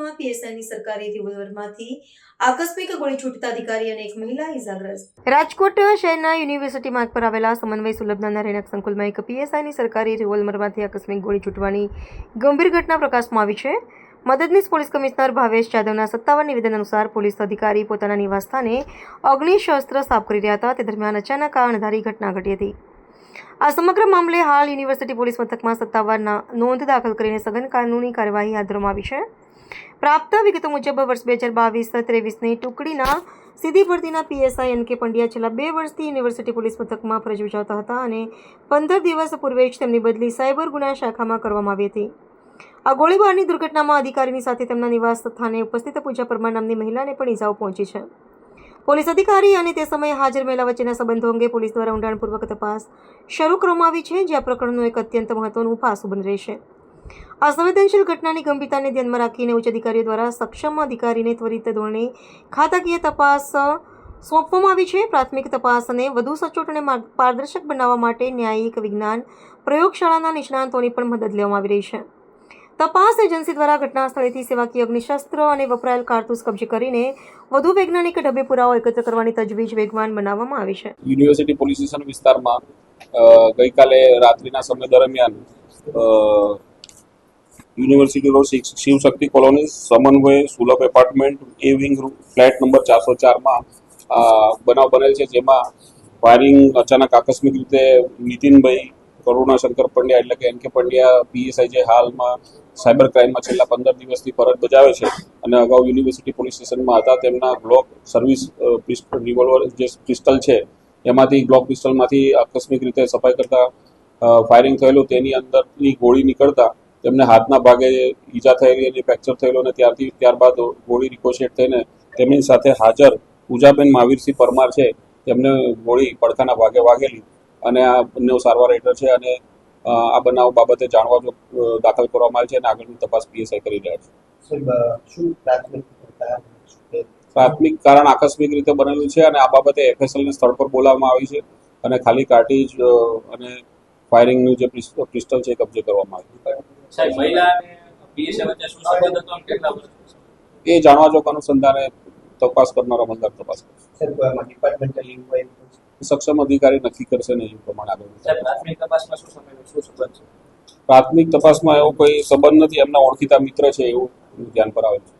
રાજકોટમાં પીએસઆઈની સરકારી રિવોલ્વરમાંથી આકસ્મિક ગોળી છૂટતા અધિકારી અને એક મહિલા ઇજાગ્રસ્ત। રાજકોટ શહેરના યુનિવર્સિટી માર્ગ પર આવેલા સમન્વય સુલભના રહેણાંક સંકુલમાં એક પીએસઆઈની સરકારી રિવોલ્વરમાંથી આકસ્મિક ગોળી છૂટવાની ગંભીર ઘટના પ્રકાશમાં આવી છે। મદદનીશ પોલીસ કમિશનર ભાવેશ જાદવના સત્તાવાર નિવેદન અનુસાર પોલીસ અધિકારી પોતાના નિવાસસ્થાને અગ્નિશસ્ત્ર સાફ કરી રહ્યા હતા તે દરમિયાન અચાનક આ અણધારી ઘટના ઘટી હતી। આ સમગ્ર મામલે હાલ યુનિવર્સિટી પોલીસ મથકમાં સત્તાવાર નોંધ દાખલ કરીને સઘન કાનૂની કાર્યવાહી હાથ ધરવામાં આવી છે। પ્રાપ્ત વિગતો મુજબ વર્ષ 2022-23ની ટુકડીના સીધી ભરતીના પીએસઆઈ એન કે પંડ્યા છેલ્લા 2 વર્ષથી યુનિવર્સિટી પોલીસ મથકમાં ફરજ બજાવતા હતા અને 15 દિવસ પૂર્વે જ તેમની બદલી સાયબર ગુના શાખામાં કરવામાં આવી હતી। આ ગોળીબારની દુર્ઘટનામાં અધિકારીની સાથે તેમના નિવાસ સ્થાને ઉપસ્થિત પૂજા પરમાર નામની મહિલાને પણ ઇજાઓ પહોંચી છે। પોલીસ અધિકારી અને તે સમયે હાજર મહિલા વચ્ચેના સંબંધો અંગે પોલીસ દ્વારા ઊંડાણપૂર્વક તપાસ શરૂ કરવામાં આવી છે, જે આ પ્રકરણનું એક અત્યંત મહત્વનું પાસું બની રહેશે। આ સંવેદનશીલ ઘટનાની ગંભીરતાને ધ્યાનમાં રાખીને ઉચ્ચ અધિકારીઓ દ્વારા સક્ષમ અધિકારીને ત્વરિત ધોરણે ખાતાકીય તપાસ સોંપવામાં આવી છે। પ્રાથમિક તપાસને વધુ સચોટ અને પારદર્શક બનાવવા માટે ન્યાયિક વિજ્ઞાન પ્રયોગશાળાના નિષ્ણાતોની પણ મદદ લેવામાં આવી રહી છે। તપાસ એજન્સી દ્વારા ઘટના સ્થળેથી સેવાકીય અગ્નિશસ્ત્ર અને વપરાયેલ કારતૂસ કબજે કરીને વધુ વૈજ્ઞાનિક ઢબે પુરાવો એકત્ર કરવાની તજવીજ વેગવાન બનાવવામાં આવી છે। યુનિવર્સિટી પોલીસ સ્ટેશન વિસ્તારમાં ગઈકાલે રાત્રિના સમય દરમિયાન યુનિવર્સિટી રોડ શિવશક્તિ કોલોની સમન્વય સુલભ એપાર્ટમેન્ટ એ વિંગ ફ્લેટ નંબર 404માં બનાવ બનેલ છે, જેમાં ફાયરિંગ અચાનક આકસ્મિક રીતે નીતિનભાઈ કરુણાશંકર પંડ્યા એટલે કે એન કે પંડ્યા પીએસઆઈ જે હાલમાં સાયબર ક્રાઇમમાં છેલ્લા 15 દિવસથી ફરજ બજાવે છે અને અગાઉ યુનિવર્સિટી પોલીસ સ્ટેશનમાં હતા, તેમના ગ્લોક સર્વિસ રિવોલ્વર જે પિસ્ટલ છે એમાંથી ગ્લોક પિસ્ટલમાંથી આકસ્મિક રીતે સફાઈ કરતા ફાયરિંગ થયેલું, તેની અંદરની ગોળી નીકળતા તેમને હાથના ભાગે ઈજા થયેલી અને ફ્રેક્ચર થયેલું અને ત્યારબાદ ગોળી રિકોશેટ થઈને તેમની સાથે હાજર પૂજાબેન મહાવીરસિંહ પરમાર છે તેમને ગોળી પડખાના ભાગે વાગેલી અને આ બંને સારવાર હેઠળ છે અને આ બનાવ બાબતે જાણવા દાખલ કરવામાં આવે છે અને આગળની તપાસ પીએસઆઈ કરી રહ્યા છે। પ્રાથમિક કારણ આકસ્મિક રીતે બનેલું છે અને આ બાબતે એફએસએલને સ્થળ પર બોલાવવામાં આવી છે અને ખાલી કાર્ટીજ અને ફાયરિંગનું જે પિસ્ટલ છે એ કબજે કરવામાં આવ્યું છે। એ જાણવા જોગ અનુસંધાને તપાસ કરનારા અમલદાર તપાસ કરશે। સક્ષમ અધિકારી નક્કી કરશે ને એ પ્રમાણે આગળ પ્રાથમિક તપાસમાં એવો કોઈ સંબંધ નથી, એમના ઓળખીતા મિત્ર છે એવું ધ્યાન પર આવે છે।